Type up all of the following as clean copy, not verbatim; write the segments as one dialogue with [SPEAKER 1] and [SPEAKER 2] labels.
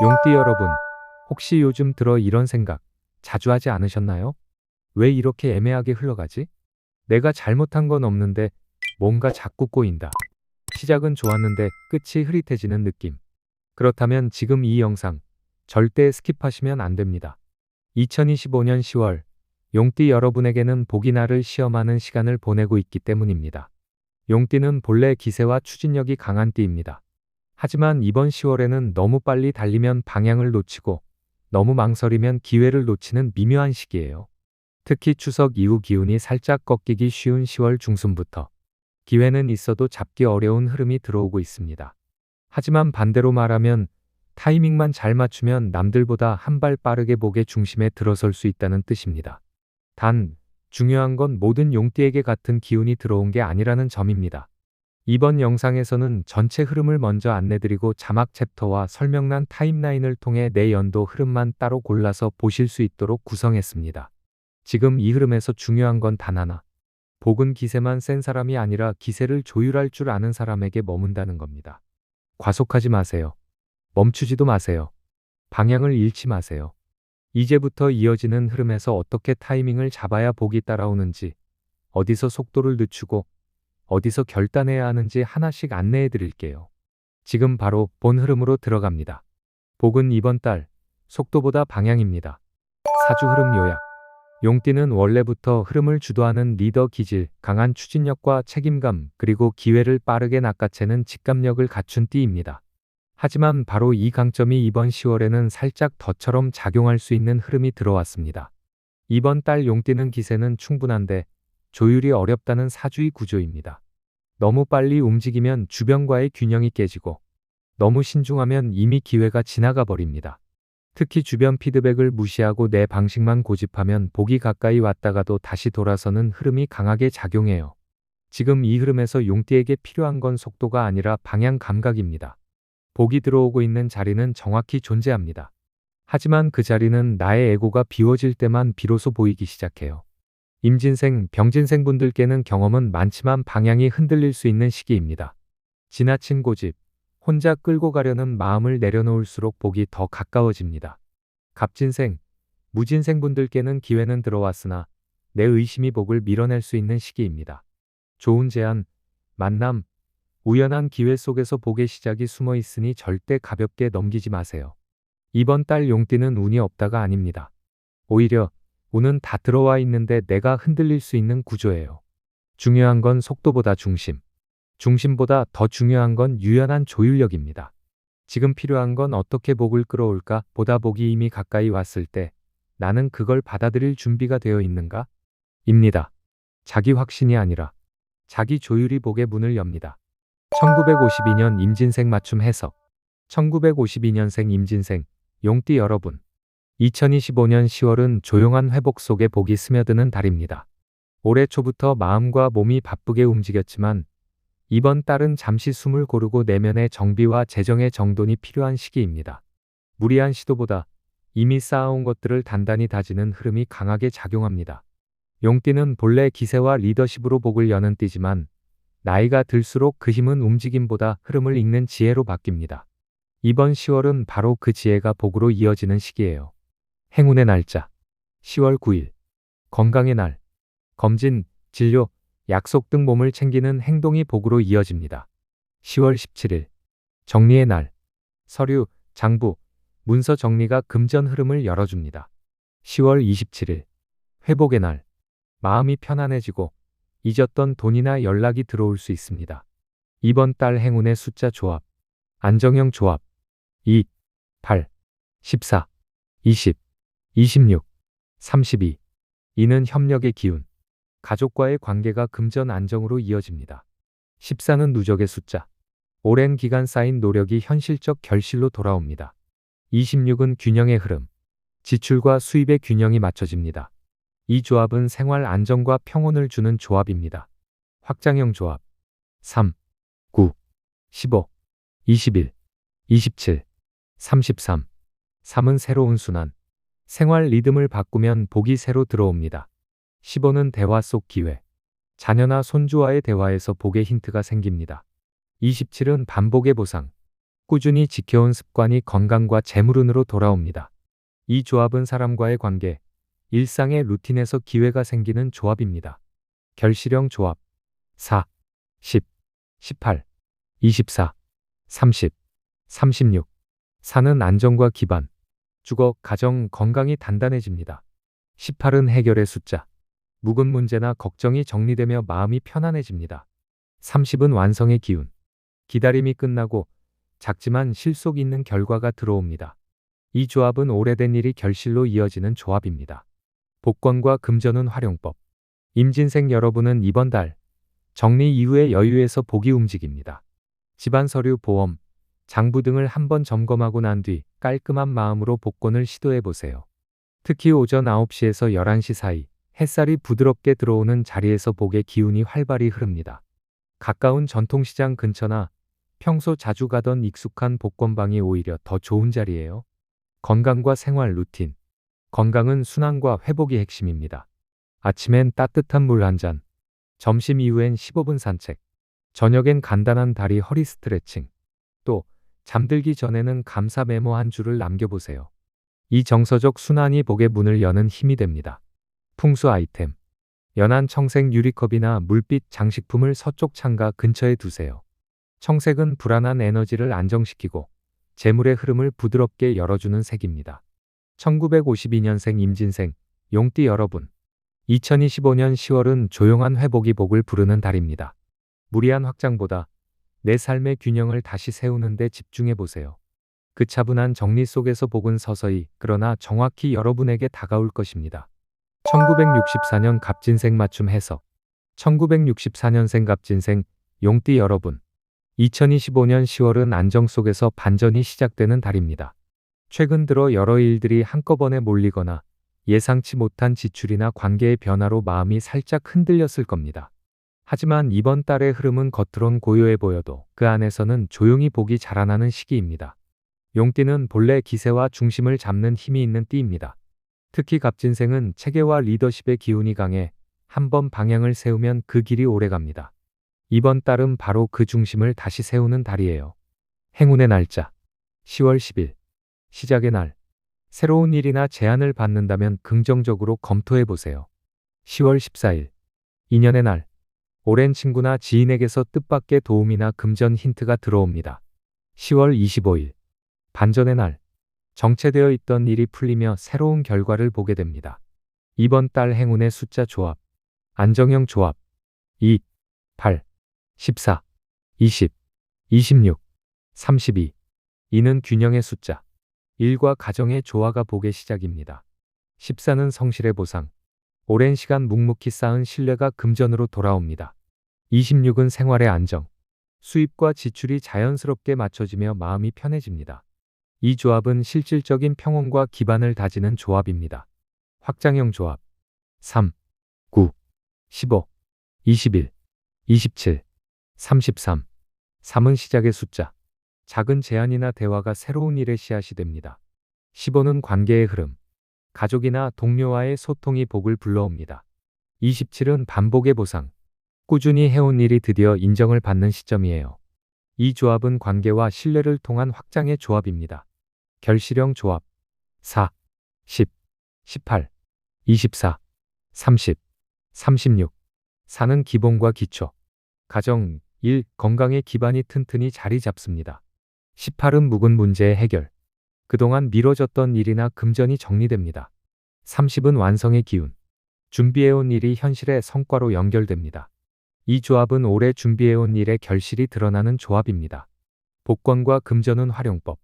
[SPEAKER 1] 용띠 여러분, 혹시 요즘 들어 이런 생각 자주 하지 않으셨나요? 왜 이렇게 애매하게 흘러가지? 내가 잘못한 건 없는데 뭔가 자꾸 꼬인다. 시작은 좋았는데 끝이 흐릿해지는 느낌. 그렇다면 지금 이 영상 절대 스킵하시면 안 됩니다. 2025년 10월, 용띠 여러분에게는 복이나를 시험하는 시간을 보내고 있기 때문입니다. 용띠는 본래 기세와 추진력이 강한 띠입니다. 하지만 이번 10월에는 너무 빨리 달리면 방향을 놓치고 너무 망설이면 기회를 놓치는 미묘한 시기예요. 특히 추석 이후 기운이 살짝 꺾이기 쉬운 10월 중순부터 기회는 있어도 잡기 어려운 흐름이 들어오고 있습니다. 하지만 반대로 말하면 타이밍만 잘 맞추면 남들보다 한 발 빠르게 복의 중심에 들어설 수 있다는 뜻입니다. 단, 중요한 건 모든 용띠에게 같은 기운이 들어온 게 아니라는 점입니다. 이번 영상에서는 전체 흐름을 먼저 안내드리고 자막 챕터와 설명란 타임라인을 통해 내 연도 흐름만 따로 골라서 보실 수 있도록 구성했습니다. 지금 이 흐름에서 중요한 건 단 하나. 복은 기세만 센 사람이 아니라 기세를 조율할 줄 아는 사람에게 머문다는 겁니다. 과속하지 마세요. 멈추지도 마세요. 방향을 잃지 마세요. 이제부터 이어지는 흐름에서 어떻게 타이밍을 잡아야 복이 따라오는지, 어디서 속도를 늦추고 어디서 결단해야 하는지 하나씩 안내해 드릴게요. 지금 바로 본 흐름으로 들어갑니다. 복은 이번 달 속도보다 방향입니다. 사주 흐름 요약. 용띠는 원래부터 흐름을 주도하는 리더 기질, 강한 추진력과 책임감, 그리고 기회를 빠르게 낚아채는 직감력을 갖춘 띠입니다. 하지만 바로 이 강점이 이번 10월에는 살짝 덫처럼 작용할 수 있는 흐름이 들어왔습니다. 이번 달 용띠는 기세는 충분한데 조율이 어렵다는 사주의 구조입니다. 너무 빨리 움직이면 주변과의 균형이 깨지고 너무 신중하면 이미 기회가 지나가 버립니다. 특히 주변 피드백을 무시하고 내 방식만 고집하면 복이 가까이 왔다가도 다시 돌아서는 흐름이 강하게 작용해요. 지금 이 흐름에서 용띠에게 필요한 건 속도가 아니라 방향 감각입니다. 복이 들어오고 있는 자리는 정확히 존재합니다. 하지만 그 자리는 나의 에고가 비워질 때만 비로소 보이기 시작해요. 임진생, 병진생 분들께는 경험은 많지만 방향이 흔들릴 수 있는 시기입니다. 지나친 고집, 혼자 끌고 가려는 마음을 내려놓을수록 복이 더 가까워집니다. 갑진생, 무진생 분들께는 기회는 들어왔으나 내 의심이 복을 밀어낼 수 있는 시기입니다. 좋은 제안, 만남, 우연한 기회 속에서 복의 시작이 숨어 있으니 절대 가볍게 넘기지 마세요. 이번 달 용띠는 운이 없다가 아닙니다. 오히려 운은 다 들어와 있는데 내가 흔들릴 수 있는 구조예요. 중요한 건 속도보다 중심. 중심보다 더 중요한 건 유연한 조율력입니다. 지금 필요한 건 어떻게 복을 끌어올까 보다 복이 이미 가까이 왔을 때 나는 그걸 받아들일 준비가 되어 있는가? 입니다. 자기 확신이 아니라 자기 조율이 복의 문을 엽니다. 1952년 임진생 맞춤 해석. 1952년생 임진생, 용띠 여러분. 2025년 10월은 조용한 회복 속에 복이 스며드는 달입니다. 올해 초부터 마음과 몸이 바쁘게 움직였지만 이번 달은 잠시 숨을 고르고 내면의 정비와 재정의 정돈이 필요한 시기입니다. 무리한 시도보다 이미 쌓아온 것들을 단단히 다지는 흐름이 강하게 작용합니다. 용띠는 본래 기세와 리더십으로 복을 여는 띠지만 나이가 들수록 그 힘은 움직임보다 흐름을 읽는 지혜로 바뀝니다. 이번 10월은 바로 그 지혜가 복으로 이어지는 시기예요. 행운의 날짜 10월 9일 건강의 날 검진, 진료, 약속 등 몸을 챙기는 행동이 복으로 이어집니다. 10월 17일 정리의 날 서류, 장부, 문서 정리가 금전 흐름을 열어줍니다. 10월 27일 회복의 날 마음이 편안해지고 잊었던 돈이나 연락이 들어올 수 있습니다. 이번 달 행운의 숫자 조합 안정형 조합 2, 8, 14, 20, 26, 32 이는 협력의 기운 가족과의 관계가 금전 안정으로 이어집니다. 14는 누적의 숫자 오랜 기간 쌓인 노력이 현실적 결실로 돌아옵니다. 26은 균형의 흐름 지출과 수입의 균형이 맞춰집니다. 이 조합은 생활 안정과 평온을 주는 조합입니다. 확장형 조합 3, 9, 15, 21, 27, 33 3은 새로운 순환 생활 리듬을 바꾸면 복이 새로 들어옵니다. 15는 대화 속 기회 자녀나 손주와의 대화에서 복의 힌트가 생깁니다. 27은 반복의 보상 꾸준히 지켜온 습관이 건강과 재물운으로 돌아옵니다. 이 조합은 사람과의 관계, 일상의 루틴에서 기회가 생기는 조합입니다. 결실형 조합 4, 10, 18, 24, 30, 36. 사는 안정과 기반, 주거, 가정, 건강이 단단해집니다. 18은 해결의 숫자, 묵은 문제나 걱정이 정리되며 마음이 편안해집니다. 30은 완성의 기운, 기다림이 끝나고 작지만 실속 있는 결과가 들어옵니다. 이 조합은 오래된 일이 결실로 이어지는 조합입니다. 복권과 금전운 활용법. 임진생 여러분은 이번 달 정리 이후에 여유에서 복이 움직입니다. 집안 서류, 보험, 장부 등을 한번 점검하고 난 뒤 깔끔한 마음으로 복권을 시도해 보세요. 특히 오전 9시에서 11시 사이 햇살이 부드럽게 들어오는 자리에서 복의 기운이 활발히 흐릅니다. 가까운 전통시장 근처나 평소 자주 가던 익숙한 복권방이 오히려 더 좋은 자리예요. 건강과 생활 루틴. 건강은 순환과 회복이 핵심입니다. 아침엔 따뜻한 물 한 잔, 점심 이후엔 15분 산책, 저녁엔 간단한 다리 허리 스트레칭, 또 잠들기 전에는 감사 메모 한 줄을 남겨보세요. 이 정서적 순환이 복의 문을 여는 힘이 됩니다. 풍수 아이템. 연한 청색 유리컵이나 물빛 장식품을 서쪽 창가 근처에 두세요. 청색은 불안한 에너지를 안정시키고 재물의 흐름을 부드럽게 열어주는 색입니다. 1952년생 임진생, 용띠 여러분. 2025년 10월은 조용한 회복이 복을 부르는 달입니다. 무리한 확장보다 내 삶의 균형을 다시 세우는 데 집중해 보세요. 그 차분한 정리 속에서 복은 서서히 그러나 정확히 여러분에게 다가올 것입니다. 1964년 갑진생 맞춤 해석. 1964년생 갑진생, 용띠 여러분. 2025년 10월은 안정 속에서 반전이 시작되는 달입니다. 최근 들어 여러 일들이 한꺼번에 몰리거나 예상치 못한 지출이나 관계의 변화로 마음이 살짝 흔들렸을 겁니다. 하지만 이번 달의 흐름은 겉으론 고요해 보여도 그 안에서는 조용히 복이 자라나는 시기입니다. 용띠는 본래 기세와 중심을 잡는 힘이 있는 띠입니다. 특히 갑진생은 체계와 리더십의 기운이 강해 한번 방향을 세우면 그 길이 오래갑니다. 이번 달은 바로 그 중심을 다시 세우는 달이에요. 행운의 날짜 10월 10일. 시작의 날. 새로운 일이나 제안을 받는다면 긍정적으로 검토해 보세요. 10월 14일. 인연의 날. 오랜 친구나 지인에게서 뜻밖의 도움이나 금전 힌트가 들어옵니다. 10월 25일. 반전의 날. 정체되어 있던 일이 풀리며 새로운 결과를 보게 됩니다. 이번 달 행운의 숫자 조합. 안정형 조합. 2, 8, 14, 20, 26, 32. 이는 균형의 숫자. 일과 가정의 조화가 복의 시작입니다. 14는 성실의 보상. 오랜 시간 묵묵히 쌓은 신뢰가 금전으로 돌아옵니다. 26은 생활의 안정. 수입과 지출이 자연스럽게 맞춰지며 마음이 편해집니다. 이 조합은 실질적인 평온과 기반을 다지는 조합입니다. 확장형 조합. 3, 9, 15, 21, 27, 33. 3은 시작의 숫자. 작은 제안이나 대화가 새로운 일의 씨앗이 됩니다. 15는 관계의 흐름. 가족이나 동료와의 소통이 복을 불러옵니다. 27은 반복의 보상. 꾸준히 해온 일이 드디어 인정을 받는 시점이에요. 이 조합은 관계와 신뢰를 통한 확장의 조합입니다. 결실형 조합. 4, 10, 18, 24, 30, 36. 4는 기본과 기초. 가정, 일, 건강의 기반이 튼튼히 자리 잡습니다. 18은 묵은 문제의 해결. 그동안 미뤄졌던 일이나 금전이 정리됩니다. 30은 완성의 기운. 준비해온 일이 현실의 성과로 연결됩니다. 이 조합은 오래 준비해온 일의 결실이 드러나는 조합입니다. 복권과 금전운 활용법.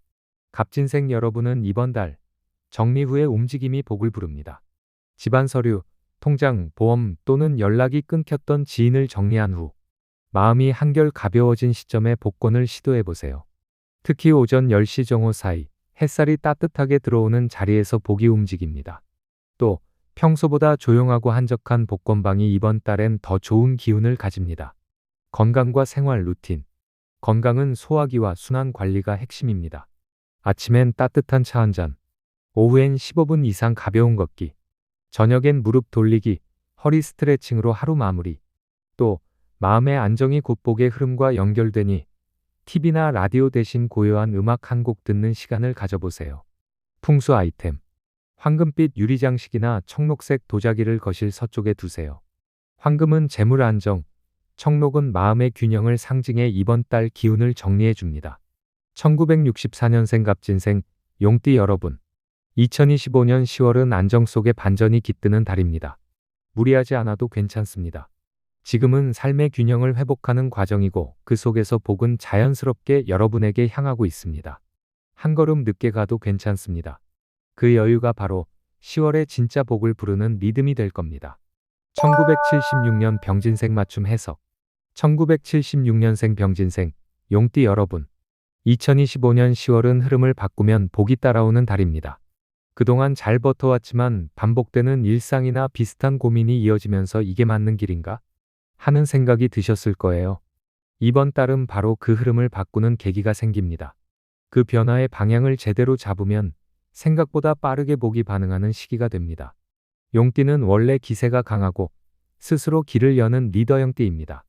[SPEAKER 1] 갑진생 여러분은 이번 달 정리 후에 움직임이 복을 부릅니다. 집안 서류, 통장, 보험 또는 연락이 끊겼던 지인을 정리한 후 마음이 한결 가벼워진 시점에 복권을 시도해 보세요. 특히 오전 10시 정오 사이 햇살이 따뜻하게 들어오는 자리에서 복이 움직입니다. 또 평소보다 조용하고 한적한 복권방이 이번 달엔 더 좋은 기운을 가집니다. 건강과 생활 루틴. 건강은 소화기와 순환 관리가 핵심입니다. 아침엔 따뜻한 차 한 잔, 오후엔 15분 이상 가벼운 걷기, 저녁엔 무릎 돌리기, 허리 스트레칭으로 하루 마무리. 또 마음의 안정이 곧 복의 흐름과 연결되니 TV나 라디오 대신 고요한 음악 한 곡 듣는 시간을 가져보세요. 풍수 아이템. 황금빛 유리장식이나 청록색 도자기를 거실 서쪽에 두세요. 황금은 재물 안정, 청록은 마음의 균형을 상징해 이번 달 기운을 정리해 줍니다. 1964년생 갑진생 용띠 여러분. 2025년 10월은 안정 속에 반전이 깃드는 달입니다. 무리하지 않아도 괜찮습니다. 지금은 삶의 균형을 회복하는 과정이고 그 속에서 복은 자연스럽게 여러분에게 향하고 있습니다. 한 걸음 늦게 가도 괜찮습니다. 그 여유가 바로 10월에 진짜 복을 부르는 리듬이 될 겁니다. 1976년 병진생 맞춤 해석. 1976년생 병진생 용띠 여러분. 2025년 10월은 흐름을 바꾸면 복이 따라오는 달입니다. 그동안 잘 버텨왔지만 반복되는 일상이나 비슷한 고민이 이어지면서 이게 맞는 길인가? 하는 생각이 드셨을 거예요. 이번 달은 바로 그 흐름을 바꾸는 계기가 생깁니다. 그 변화의 방향을 제대로 잡으면 생각보다 빠르게 복이 반응하는 시기가 됩니다. 용띠는 원래 기세가 강하고 스스로 길을 여는 리더형 띠입니다.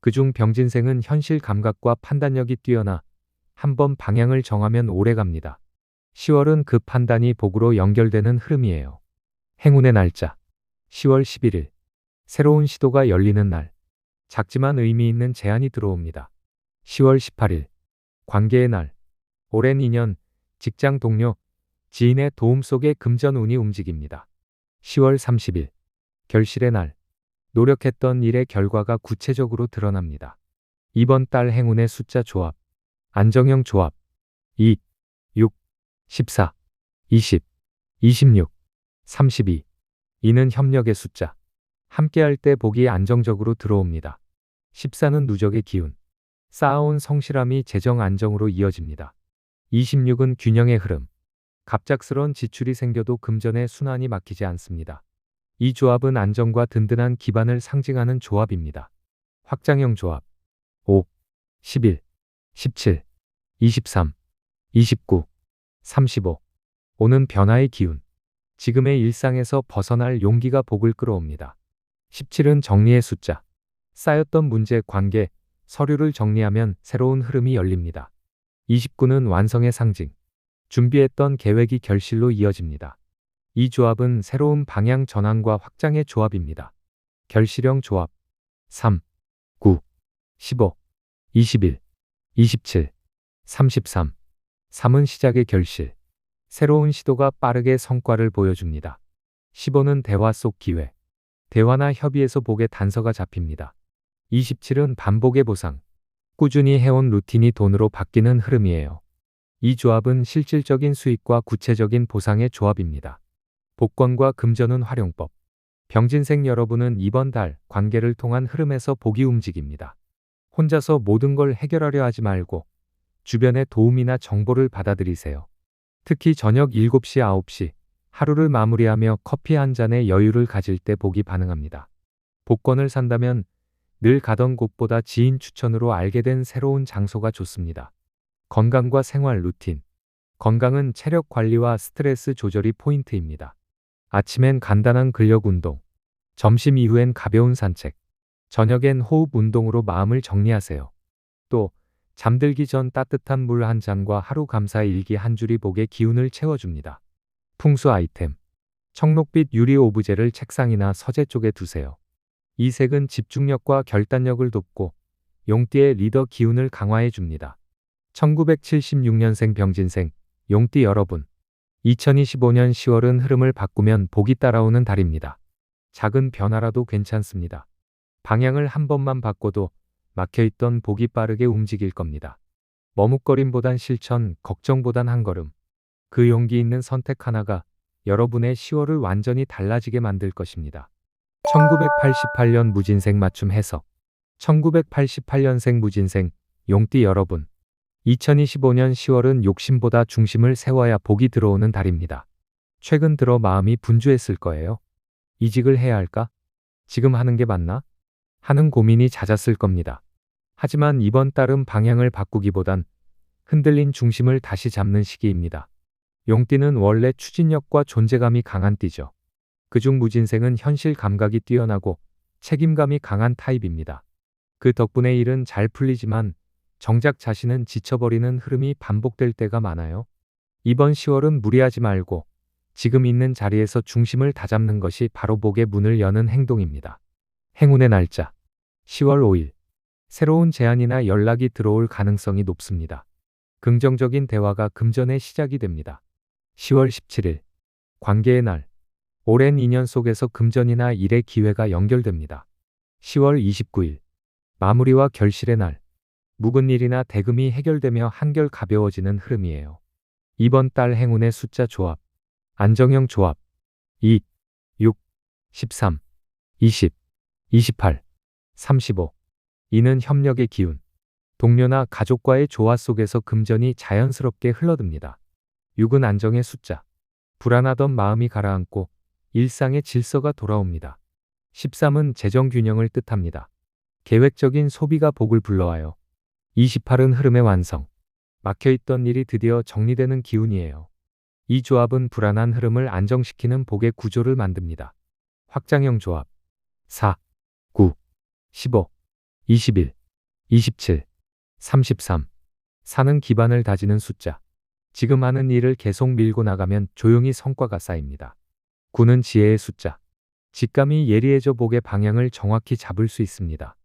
[SPEAKER 1] 그중 병진생은 현실 감각과 판단력이 뛰어나 한번 방향을 정하면 오래 갑니다. 10월은 그 판단이 복으로 연결되는 흐름이에요. 행운의 날짜. 10월 11일. 새로운 시도가 열리는 날. 작지만 의미 있는 제안이 들어옵니다. 10월 18일. 관계의 날. 오랜 인연, 직장 동료, 지인의 도움 속에 금전운이 움직입니다. 10월 30일. 결실의 날. 노력했던 일의 결과가 구체적으로 드러납니다. 이번 달 행운의 숫자 조합. 안정형 조합. 2, 6, 14, 20, 26, 32. 이는 협력의 숫자. 함께할 때 복이 안정적으로 들어옵니다. 14는 누적의 기운. 쌓아온 성실함이 재정 안정으로 이어집니다. 26은 균형의 흐름. 갑작스런 지출이 생겨도 금전의 순환이 막히지 않습니다. 이 조합은 안정과 든든한 기반을 상징하는 조합입니다. 확장형 조합. 5, 11, 17, 23, 29, 35. 5는 변화의 기운. 지금의 일상에서 벗어날 용기가 복을 끌어옵니다. 17은 정리의 숫자. 쌓였던 문제, 관계, 서류를 정리하면 새로운 흐름이 열립니다. 29는 완성의 상징. 준비했던 계획이 결실로 이어집니다. 이 조합은 새로운 방향 전환과 확장의 조합입니다. 결실형 조합. 3, 9, 15, 21, 27, 33. 3은 시작의 결실. 새로운 시도가 빠르게 성과를 보여줍니다. 15는 대화 속 기회. 대화나 협의에서 복의 단서가 잡힙니다. 27은 반복의 보상. 꾸준히 해온 루틴이 돈으로 바뀌는 흐름이에요. 이 조합은 실질적인 수익과 구체적인 보상의 조합입니다. 복권과 금전운 활용법. 병진생 여러분은 이번 달 관계를 통한 흐름에서 복이 움직입니다. 혼자서 모든 걸 해결하려 하지 말고 주변의 도움이나 정보를 받아들이세요. 특히 저녁 7시, 9시 하루를 마무리하며 커피 한 잔의 여유를 가질 때 복이 반응합니다. 복권을 산다면 늘 가던 곳보다 지인 추천으로 알게 된 새로운 장소가 좋습니다. 건강과 생활 루틴. 건강은 체력 관리와 스트레스 조절이 포인트입니다. 아침엔 간단한 근력 운동, 점심 이후엔 가벼운 산책, 저녁엔 호흡 운동으로 마음을 정리하세요. 또 잠들기 전 따뜻한 물 한 잔과 하루 감사 일기 한 줄이 복의 기운을 채워줍니다. 풍수 아이템. 청록빛 유리 오브제를 책상이나 서재 쪽에 두세요. 이 색은 집중력과 결단력을 돕고 용띠의 리더 기운을 강화해 줍니다. 1976년생 병진생 용띠 여러분. 2025년 10월은 흐름을 바꾸면 복이 따라오는 달입니다. 작은 변화라도 괜찮습니다. 방향을 한 번만 바꿔도 막혀있던 복이 빠르게 움직일 겁니다. 머뭇거림보단 실천, 걱정보단 한 걸음. 그 용기 있는 선택 하나가 여러분의 10월을 완전히 달라지게 만들 것입니다. 1988년 무진생 맞춤 해석. 1988년생 무진생 용띠 여러분. 2025년 10월은 욕심보다 중심을 세워야 복이 들어오는 달입니다. 최근 들어 마음이 분주했을 거예요. 이직을 해야 할까? 지금 하는 게 맞나? 하는 고민이 잦았을 겁니다. 하지만 이번 달은 방향을 바꾸기보단 흔들린 중심을 다시 잡는 시기입니다. 용띠는 원래 추진력과 존재감이 강한 띠죠. 그중 무진생은 현실 감각이 뛰어나고 책임감이 강한 타입입니다. 그 덕분에 일은 잘 풀리지만 정작 자신은 지쳐버리는 흐름이 반복될 때가 많아요. 이번 10월은 무리하지 말고 지금 있는 자리에서 중심을 다잡는 것이 바로 복의 문을 여는 행동입니다. 행운의 날짜 10월 5일. 새로운 제안이나 연락이 들어올 가능성이 높습니다. 긍정적인 대화가 금전의 시작이 됩니다. 10월 17일. 관계의 날. 오랜 인연 속에서 금전이나 일의 기회가 연결됩니다. 10월 29일. 마무리와 결실의 날. 묵은 일이나 대금이 해결되며 한결 가벼워지는 흐름이에요. 이번 달 행운의 숫자 조합. 안정형 조합. 2, 6, 13, 20, 28, 35. 이는 협력의 기운. 동료나 가족과의 조화 속에서 금전이 자연스럽게 흘러듭니다. 6은 안정의 숫자. 불안하던 마음이 가라앉고 일상의 질서가 돌아옵니다. 13은 재정 균형을 뜻합니다. 계획적인 소비가 복을 불러와요. 28은 흐름의 완성. 막혀있던 일이 드디어 정리되는 기운이에요. 이 조합은 불안한 흐름을 안정시키는 복의 구조를 만듭니다. 확장형 조합. 4, 9, 15, 21, 27, 33. 4는 기반을 다지는 숫자. 지금 하는 일을 계속 밀고 나가면 조용히 성과가 쌓입니다. 9는 지혜의 숫자. 직감이 예리해져 복의 방향을 정확히 잡을 수 있습니다.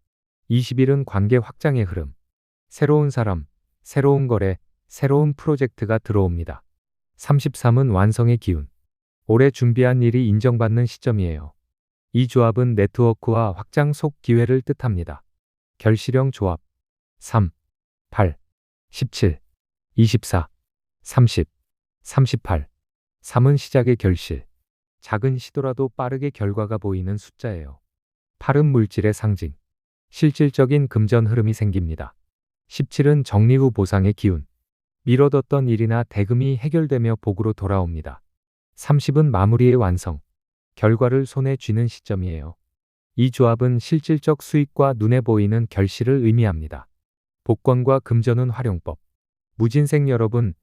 [SPEAKER 1] 21은 관계 확장의 흐름. 새로운 사람, 새로운 거래, 새로운 프로젝트가 들어옵니다. 33은 완성의 기운. 오래 준비한 일이 인정받는 시점이에요. 이 조합은 네트워크와 확장 속 기회를 뜻합니다. 결실형 조합. 3, 8, 17, 24, 30, 38. 3은 시작의 결실. 작은 시도라도 빠르게 결과가 보이는 숫자예요. 8은 물질의 상징. 실질적인 금전 흐름이 생깁니다. 17은 정리 후 보상의 기운. 미뤄뒀던 일이나 대금이 해결되며 복으로 돌아옵니다. 30은 마무리의 완성. 결과를 손에 쥐는 시점이에요. 이 조합은 실질적 수익과 눈에 보이는 결실을 의미합니다. 복권과 금전운 활용법. 무진생 여러분,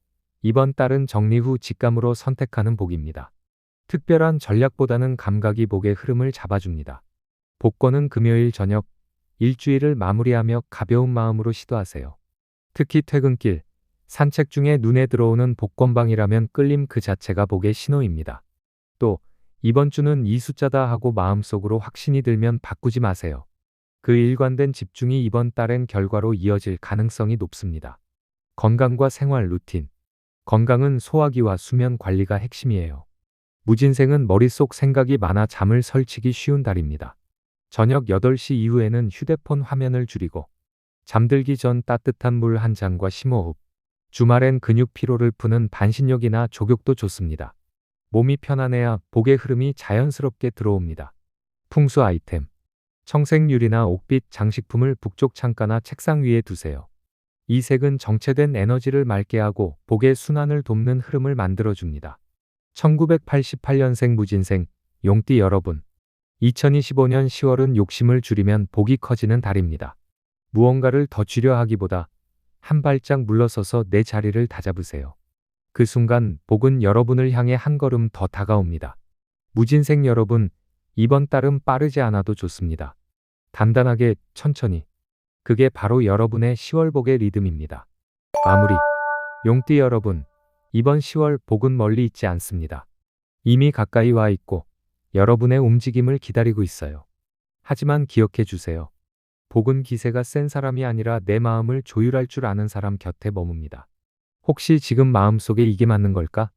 [SPEAKER 1] 이번 달은 정리 후 직감으로 선택하는 복입니다. 특별한 전략보다는 감각이 복의 흐름을 잡아줍니다. 복권은 금요일 저녁, 일주일을 마무리하며 가벼운 마음으로 시도하세요. 특히 퇴근길, 산책 중에 눈에 들어오는 복권방이라면 끌림 그 자체가 복의 신호입니다. 또 이번 주는 이 숫자다 하고 마음속으로 확신이 들면 바꾸지 마세요. 그 일관된 집중이 이번 달엔 결과로 이어질 가능성이 높습니다. 건강과 생활 루틴. 건강은 소화기와 수면 관리가 핵심이에요. 무진생은 머릿속 생각이 많아 잠을 설치기 쉬운 달입니다. 저녁 8시 이후에는 휴대폰 화면을 줄이고 잠들기 전 따뜻한 물 한 잔과 심호흡. 주말엔 근육 피로를 푸는 반신욕이나 족욕도 좋습니다. 몸이 편안해야 복의 흐름이 자연스럽게 들어옵니다. 풍수 아이템. 청색유리나 옥빛 장식품을 북쪽 창가나 책상 위에 두세요. 이 색은 정체된 에너지를 맑게 하고 복의 순환을 돕는 흐름을 만들어줍니다. 1988년생 무진생, 용띠 여러분. 2025년 10월은 욕심을 줄이면 복이 커지는 달입니다. 무언가를 더 주려 하기보다 한 발짝 물러서서 내 자리를 다잡으세요. 그 순간 복은 여러분을 향해 한 걸음 더 다가옵니다. 무진생 여러분, 이번 달은 빠르지 않아도 좋습니다. 단단하게, 천천히. 그게 바로 여러분의 10월 복의 리듬입니다. 마무리. 용띠 여러분, 이번 10월 복은 멀리 있지 않습니다. 이미 가까이 와 있고 여러분의 움직임을 기다리고 있어요. 하지만 기억해 주세요. 복은 기세가 센 사람이 아니라 내 마음을 조율할 줄 아는 사람 곁에 머뭅니다. 혹시 지금 마음속에 이게 맞는 걸까?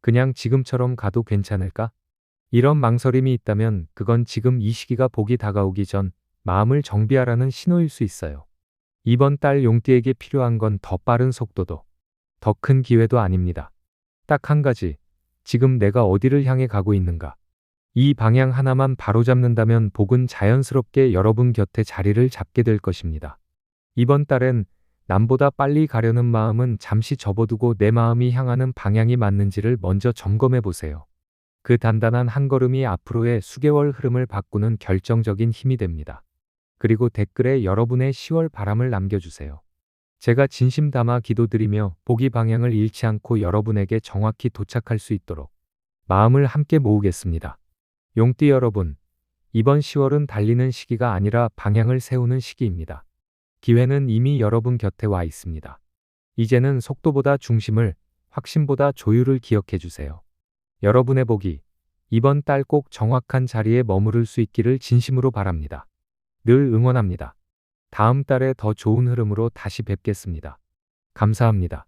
[SPEAKER 1] 그냥 지금처럼 가도 괜찮을까? 이런 망설임이 있다면 그건 지금 이 시기가 복이 다가오기 전 마음을 정비하라는 신호일 수 있어요. 이번 달 용띠에게 필요한 건 더 빠른 속도도, 더 큰 기회도 아닙니다. 딱 한 가지, 지금 내가 어디를 향해 가고 있는가? 이 방향 하나만 바로잡는다면 복은 자연스럽게 여러분 곁에 자리를 잡게 될 것입니다. 이번 달엔 남보다 빨리 가려는 마음은 잠시 접어두고 내 마음이 향하는 방향이 맞는지를 먼저 점검해 보세요. 그 단단한 한 걸음이 앞으로의 수개월 흐름을 바꾸는 결정적인 힘이 됩니다. 그리고 댓글에 여러분의 10월 바람을 남겨주세요. 제가 진심 담아 기도드리며 복이 방향을 잃지 않고 여러분에게 정확히 도착할 수 있도록 마음을 함께 모으겠습니다. 용띠 여러분, 이번 10월은 달리는 시기가 아니라 방향을 세우는 시기입니다. 기회는 이미 여러분 곁에 와 있습니다. 이제는 속도보다 중심을, 확신보다 조율을 기억해 주세요. 여러분의 복이 이번 달 꼭 정확한 자리에 머무를 수 있기를 진심으로 바랍니다. 늘 응원합니다. 다음 달에 더 좋은 흐름으로 다시 뵙겠습니다. 감사합니다.